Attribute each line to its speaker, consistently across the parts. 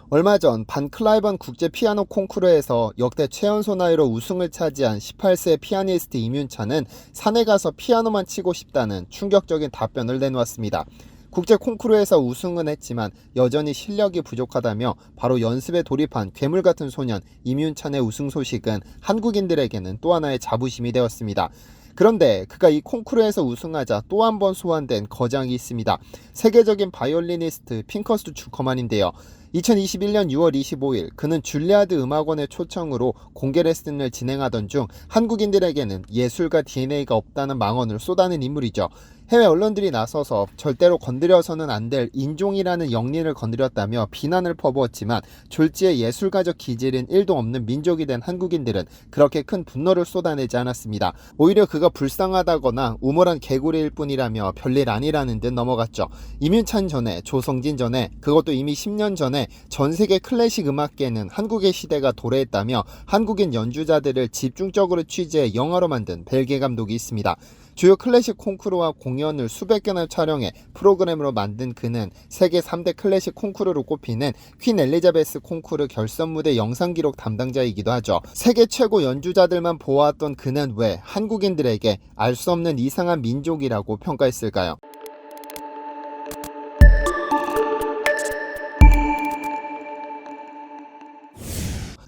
Speaker 1: 얼마 전 반 클라이번 국제 피아노 콩쿠르에서 역대 최연소 나이로 우승을 차지한 18세 피아니스트 임윤찬은 산에 가서 피아노만 치고 싶다는 충격적인 답변을 내놓았습니다. 국제 콩쿠르에서 우승은 했지만 여전히 실력이 부족하다며 바로 연습에 돌입한 괴물 같은 소년 임윤찬의 우승 소식은 한국인들에게는 또 하나의 자부심이 되었습니다. 그런데 그가 이 콩쿠르에서 우승하자 또 한 번 소환된 거장이 있습니다. 세계적인 바이올리니스트 핑커스 주커만인데요. 2021년 6월 25일 그는 줄리아드 음악원의 초청으로 공개 레슨을 진행하던 중 한국인들에게는 예술가 DNA가 없다는 망언을 쏟아낸 인물이죠. 해외 언론들이 나서서 절대로 건드려서는 안 될 인종이라는 영린을 건드렸다며 비난을 퍼부었지만 졸지의 예술가적 기질인 1도 없는 민족이 된 한국인들은 그렇게 큰 분노를 쏟아내지 않았습니다. 오히려 그가 불쌍하다거나 우물한 개구리일 뿐이라며 별일 아니라는 듯 넘어갔죠. 임윤찬 전에, 조성진 전에, 그것도 이미 10년 전에 전 세계 클래식 음악계는 한국의 시대가 도래했다며 한국인 연주자들을 집중적으로 취재해 영화로 만든 벨게 감독이 있습니다. 주요 클래식 콩쿠르와 공연을 수백 개나 촬영해 프로그램으로 만든 그는 세계 3대 클래식 콩쿠르로 꼽히는 퀸 엘리자베스 콩쿠르 결선 무대 영상 기록 담당자이기도 하죠. 세계 최고 연주자들만 보아왔던 그는 왜 한국인들에게 알 수 없는 이상한 민족이라고 평가했을까요?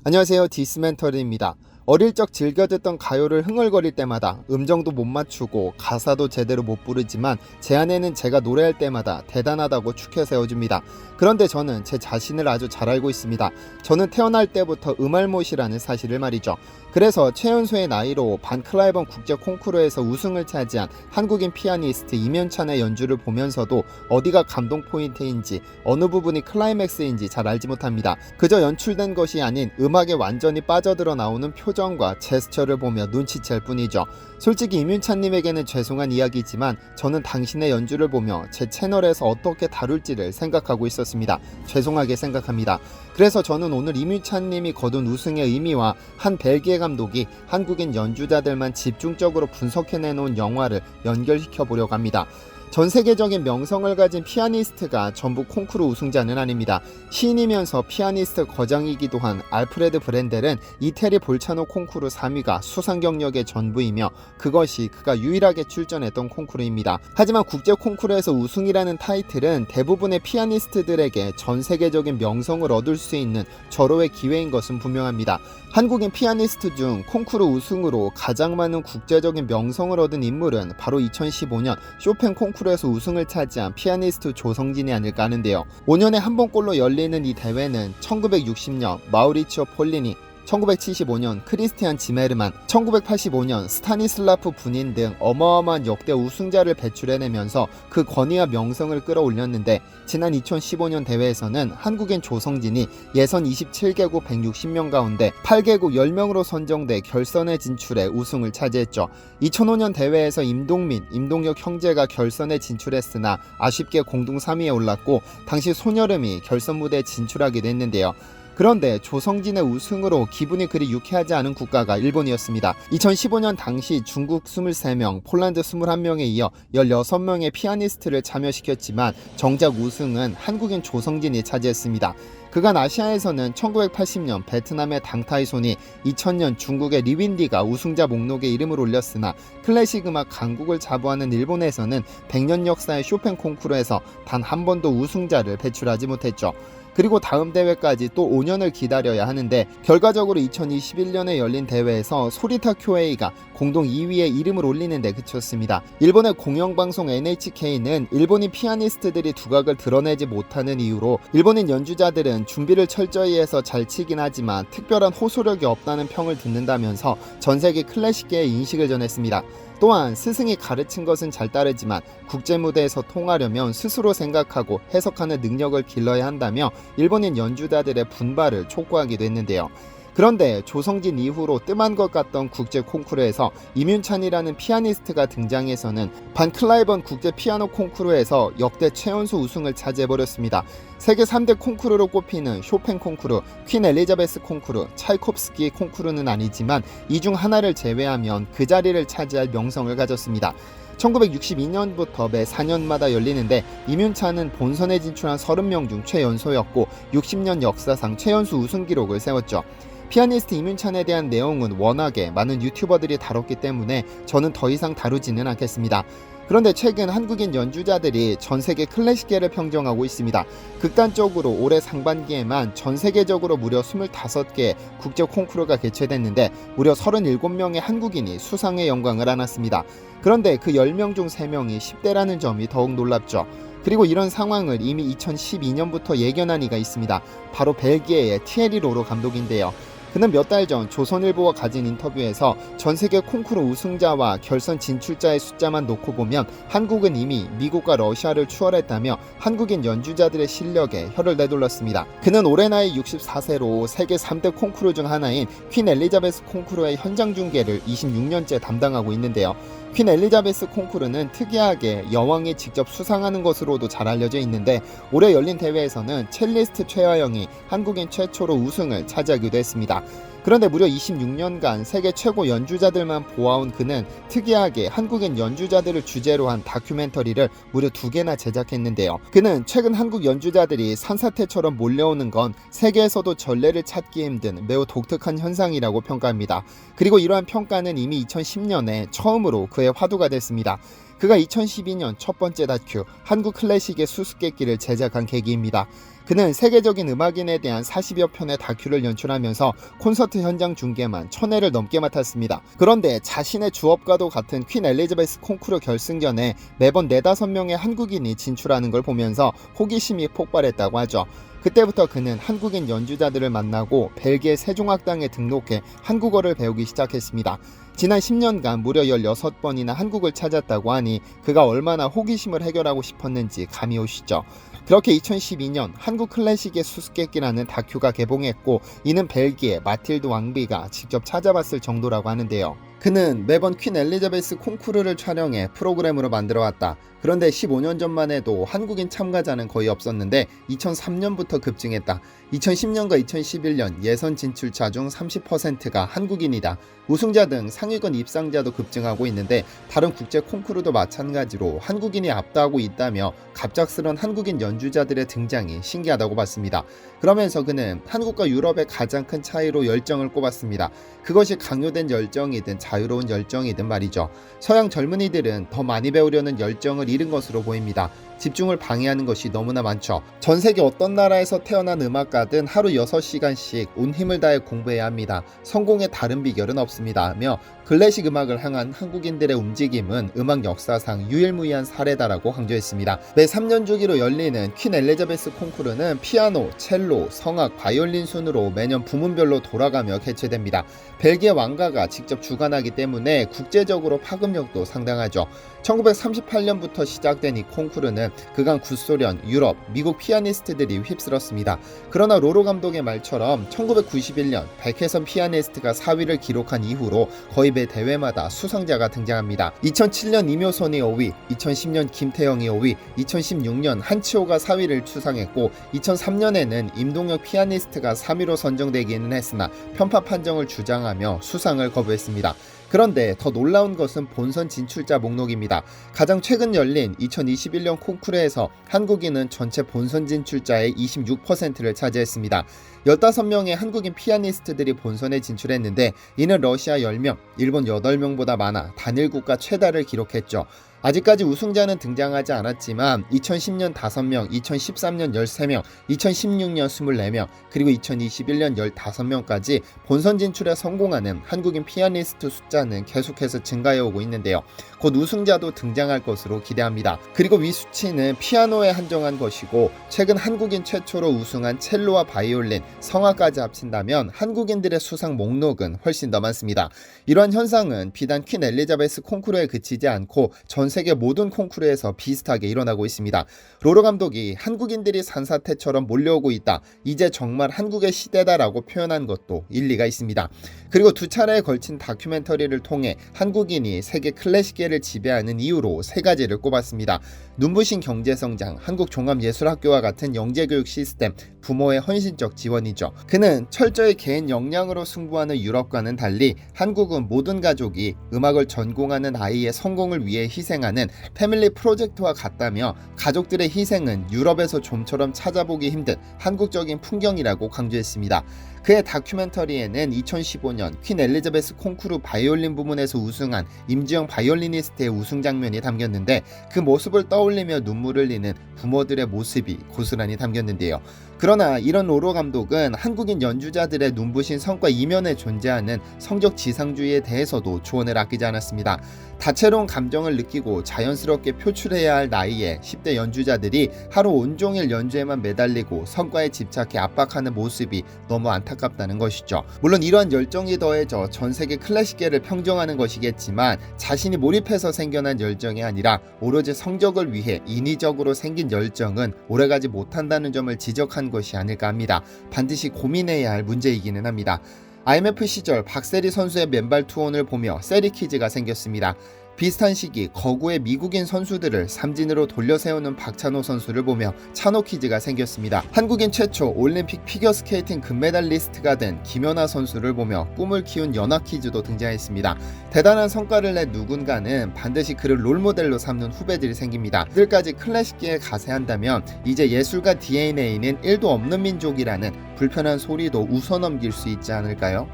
Speaker 1: 안녕하세요, 디스멘터리입니다. 어릴 적 즐겨 듣던 가요를 흥얼거릴 때마다 음정도 못 맞추고 가사도 제대로 못 부르지만 제 안에는 제가 노래할 때마다 대단하다고 축혀 세워줍니다. 그런데 저는 제 자신을 아주 잘 알고 있습니다. 저는 태어날 때부터 음알못이라는 사실을 말이죠. 그래서 최연소의 나이로 반 클라이번 국제 콩쿠르에서 우승을 차지한 한국인 피아니스트 임윤찬의 연주를 보면서도 어디가 감동 포인트인지 어느 부분이 클라이맥스인지 잘 알지 못합니다. 그저 연출된 것이 아닌 음악에 완전히 빠져들어 나오는 표정과 제스처를 보며 눈치챌 뿐이죠. 솔직히 임윤찬님에게는 죄송한 이야기지만 저는 당신의 연주를 보며 제 채널에서 어떻게 다룰지를 생각하고 있었습니다. 죄송하게 생각합니다. 그래서 저는 오늘 임윤찬님이 거둔 우승의 의미와 한 벨기에 감독이 한국인 연주자들만 집중적으로 분석해내놓은 영화를 연결시켜 보려고 합니다. 전 세계적인 명성을 가진 피아니스트가 전부 콩쿠르 우승자는 아닙니다. 시인이면서 피아니스트 거장이기도 한 알프레드 브렌델은 이태리 볼차노 콩쿠르 3위가 수상 경력의 전부이며 그것이 그가 유일하게 출전했던 콩쿠르입니다. 하지만 국제 콩쿠르에서 우승이라는 타이틀은 대부분의 피아니스트들에게 전 세계적인 명성을 얻을 수 있는 절호의 기회인 것은 분명합니다. 한국인 피아니스트 중 콩쿠르 우승으로 가장 많은 국제적인 명성을 얻은 인물은 바로 2015년 쇼팽 콩쿠르에서 우승을 차지한 피아니스트 조성진이 아닐까 하는데요. 5년에 한 번꼴로 열리는 이 대회는 1960년 마우리치오 폴리니, 1975년 크리스티안 지메르만, 1985년 스타니슬라프 분인 등 어마어마한 역대 우승자를 배출해내면서 그 권위와 명성을 끌어올렸는데 지난 2015년 대회에서는 한국인 조성진이 예선 27개국 160명 가운데 8개국 10명으로 선정돼 결선에 진출해 우승을 차지했죠. 2005년 대회에서 임동민, 임동혁 형제가 결선에 진출했으나 아쉽게 공동 3위에 올랐고 당시 손여름이 결선 무대에 진출하기도 했는데요. 그런데 조성진의 우승으로 기분이 그리 유쾌하지 않은 국가가 일본이었습니다. 2015년 당시 중국 23명, 폴란드 21명에 이어 16명의 피아니스트를 참여시켰지만 정작 우승은 한국인 조성진이 차지했습니다. 그간 아시아에서는 1980년 베트남의 당타이손이, 2000년 중국의 리윈디가 우승자 목록에 이름을 올렸으나 클래식 음악 강국을 자부하는 일본에서는 100년 역사의 쇼팽 콩쿠르에서 단 한 번도 우승자를 배출하지 못했죠. 그리고 다음 대회까지 또 5년을 기다려야 하는데 결과적으로 2021년에 열린 대회에서 소리타 쿄에이가 공동 2위에 이름을 올리는 데 그쳤습니다. 일본의 공영방송 NHK는 일본인 피아니스트들이 두각을 드러내지 못하는 이유로 일본인 연주자들은 준비를 철저히 해서 잘 치긴 하지만 특별한 호소력이 없다는 평을 듣는다면서 전세계 클래식계의 인식을 전했습니다. 또한 스승이 가르친 것은 잘 따르지만 국제 무대에서 통하려면 스스로 생각하고 해석하는 능력을 길러야 한다며 일본인 연주자들의 분발을 촉구하기도 했는데요. 그런데 조성진 이후로 뜸한 것 같던 국제 콩쿠르에서 임윤찬이라는 피아니스트가 등장해서는 반 클라이번 국제 피아노 콩쿠르에서 역대 최연소 우승을 차지해버렸습니다. 세계 3대 콩쿠르로 꼽히는 쇼팽 콩쿠르, 퀸 엘리자베스 콩쿠르, 차이콥스키 콩쿠르는 아니지만 이 중 하나를 제외하면 그 자리를 차지할 명성을 가졌습니다. 1962년부터 매 4년마다 열리는데 임윤찬은 본선에 진출한 30명 중 최연소였고 60년 역사상 최연소 우승 기록을 세웠죠. 피아니스트 임윤찬에 대한 내용은 워낙에 많은 유튜버들이 다뤘기 때문에 저는 더 이상 다루지는 않겠습니다. 그런데 최근 한국인 연주자들이 전세계 클래식계를 평정하고 있습니다. 극단적으로 올해 상반기에만 전세계적으로 무려 25개의 국제 콩쿠르가 개최됐는데 무려 37명의 한국인이 수상의 영광을 안았습니다. 그런데 그 10명 중 3명이 10대라는 점이 더욱 놀랍죠. 그리고 이런 상황을 이미 2012년부터 예견한 이가 있습니다. 바로 벨기에의 티에리 로로 감독인데요. 그는 몇 달 전 조선일보와 가진 인터뷰에서 전세계 콩쿠르 우승자와 결선 진출자의 숫자만 놓고 보면 한국은 이미 미국과 러시아를 추월했다며 한국인 연주자들의 실력에 혀를 내둘렀습니다. 그는 올해 나이 64세로 세계 3대 콩쿠르 중 하나인 퀸 엘리자베스 콩쿠르의 현장 중계를 26년째 담당하고 있는데요. 퀸 엘리자베스 콩쿠르는 특이하게 여왕이 직접 수상하는 것으로도 잘 알려져 있는데 올해 열린 대회에서는 첼리스트 최하영이 한국인 최초로 우승을 차지하기도 했습니다. 그런데 무려 26년간 세계 최고 연주자들만 보아온 그는 특이하게 한국인 연주자들을 주제로 한 다큐멘터리를 무려 2개나 제작했는데요. 그는 최근 한국 연주자들이 산사태처럼 몰려오는 건 세계에서도 전례를 찾기 힘든 매우 독특한 현상이라고 평가합니다. 그리고 이러한 평가는 이미 2010년에 처음으로 그의 화두가 됐습니다. 그가 2012년 첫 번째 다큐 한국 클래식의 수수께끼를 제작한 계기입니다. 그는 세계적인 음악인에 대한 40여 편의 다큐를 연출하면서 콘서트 현장 중계만 1000회를 넘게 맡았습니다. 그런데 자신의 주업과도 같은 퀸 엘리자베스 콩쿠르 결승전에 매번 4-5명의 한국인이 진출하는 걸 보면서 호기심이 폭발했다고 하죠. 그때부터 그는 한국인 연주자들을 만나고 벨기에 세종악당에 등록해 한국어를 배우기 시작했습니다. 지난 10년간 무려 16번이나 한국을 찾았다고 하니 그가 얼마나 호기심을 해결하고 싶었는지 감이 오시죠. 그렇게 2012년 한국 클래식의 수수께끼라는 다큐가 개봉했고 이는 벨기에 마틸드 왕비가 직접 찾아봤을 정도라고 하는데요. 그는 매번 퀸 엘리자베스 콩쿠르를 촬영해 프로그램으로 만들어왔다. 그런데 15년 전만 해도 한국인 참가자는 거의 없었는데 2003년부터 급증했다. 2010년과 2011년 예선 진출자 중 30%가 한국인이다. 우승자 등 상위권 입상자도 급증하고 있는데 다른 국제 콩쿠르도 마찬가지로 한국인이 압도하고 있다며 갑작스런 한국인 연주자들의 등장이 신기하다고 봤습니다. 그러면서 그는 한국과 유럽의 가장 큰 차이로 열정을 꼽았습니다. 그것이 강요된 열정이든 자유로운 열정이든 말이죠. 서양 젊은이들은 더 많이 배우려는 열정을 잃은 것으로 보입니다. 집중을 방해하는 것이 너무나 많죠. 전 세계 어떤 나라에서 태어난 음악가든 하루 6시간씩 온 힘을 다해 공부해야 합니다. 성공의 다른 비결은 없습니다. 며 클래식 음악을 향한 한국인들의 움직임은 음악 역사상 유일무이한 사례다라고 강조했습니다. 매 3년 주기로 열리는 퀸 엘리자베스 콩쿠르는 피아노, 첼로, 성악, 바이올린 순으로 매년 부문별로 돌아가며 개최됩니다. 벨기에 왕가가 직접 주관하기 때문에 국제적으로 파급력도 상당하죠. 1938년부터 시작된 이 콩쿠르는 그간 구소련, 유럽, 미국 피아니스트들이 휩쓸었습니다. 그러나 로로 감독의 말처럼 1991년 백혜선 피아니스트가 4위를 기록한 이후로 거의 매 대회마다 수상자가 등장합니다. 2007년 임효선이 5위, 2010년 김태영이 5위, 2016년 한치호가 4위를 수상했고 2003년에는 임동혁 피아니스트가 3위로 선정되기는 했으나 편파 판정을 주장하며 수상을 거부했습니다. 그런데 더 놀라운 것은 본선 진출자 목록입니다. 가장 최근 열린 2021년 콩쿠르에서 한국인은 전체 본선 진출자의 26%를 차지했습니다. 15명의 한국인 피아니스트들이 본선에 진출했는데 이는 러시아 10명, 일본 8명보다 많아 단일 국가 최다를 기록했죠. 아직까지 우승자는 등장하지 않았지만 2010년 5명, 2013년 13명, 2016년 24명, 그리고 2021년 15명까지 본선 진출에 성공하는 한국인 피아니스트 숫자는 계속해서 증가해오고 있는데요. 곧 우승자도 등장할 것으로 기대합니다. 그리고 위 수치는 피아노에 한정한 것이고 최근 한국인 최초로 우승한 첼로와 바이올린, 성악까지 합친다면 한국인들의 수상 목록은 훨씬 더 많습니다. 이러한 현상은 비단 퀸 엘리자베스 콩쿠르에 그치지 않고 전 세계 모든 콩쿠르에서 비슷하게 일어나고 있습니다. 로로 감독이 한국인들이 산사태처럼 몰려오고 있다. 이제 정말 한국의 시대다라고 표현한 것도 일리가 있습니다. 그리고 2차례에 걸친 다큐멘터리를 통해 한국인이 세계 클래식계를 지배하는 이유로 3가지를 꼽았습니다. 눈부신 경제성장, 한국종합예술학교와 같은 영재교육 시스템, 부모의 헌신적 지원이죠. 그는 철저히 개인 역량으로 승부하는 유럽과는 달리 한국은 모든 가족이 음악을 전공하는 아이의 성공을 위해 희생 희생하는 패밀리 프로젝트와 같다며 가족들의 희생은 유럽에서 좀처럼 찾아보기 힘든 한국적인 풍경이라고 강조했습니다. 그의 다큐멘터리에는 2015년 퀸 엘리자베스 콩쿠르 바이올린 부문에서 우승한 임지영 바이올리니스트의 우승 장면이 담겼는데 그 모습을 떠올리며 눈물을 흘리는 부모들의 모습이 고스란히 담겼는데요. 그러나 이런 로로 감독은 한국인 연주자들의 눈부신 성과 이면에 존재하는 성적 지상주의에 대해서도 조언을 아끼지 않았습니다. 다채로운 감정을 느끼고 자연스럽게 표출해야 할 나이에 10대 연주자들이 하루 온종일 연주에만 매달리고 성과에 집착해 압박하는 모습이 너무 안타깝다는 것이죠. 물론 이러한 열정이 더해져 전 세계 클래식계를 평정하는 것이겠지만 자신이 몰입해서 생겨난 열정이 아니라 오로지 성적을 위해 인위적으로 생긴 열정은 오래가지 못한다는 점을 지적한 것이 아닐까 합니다. 반드시 고민해야 할 문제이기는 합니다. IMF 시절 박세리 선수의 맨발 투혼을 보며 세리 퀴즈가 생겼습니다. 비슷한 시기 거구의 미국인 선수들을 삼진으로 돌려세우는 박찬호 선수를 보며 찬호 퀴즈가 생겼습니다. 한국인 최초 올림픽 피겨스케이팅 금메달리스트가 된 김연아 선수를 보며 꿈을 키운 연아 퀴즈도 등장했습니다. 대단한 성과를 낸 누군가는 반드시 그를 롤모델로 삼는 후배들이 생깁니다. 그들까지 클래식계에 가세한다면 이제 예술가 DNA는 1도 없는 민족이라는 불편한 소리도 웃어넘길 수 있지 않을까요?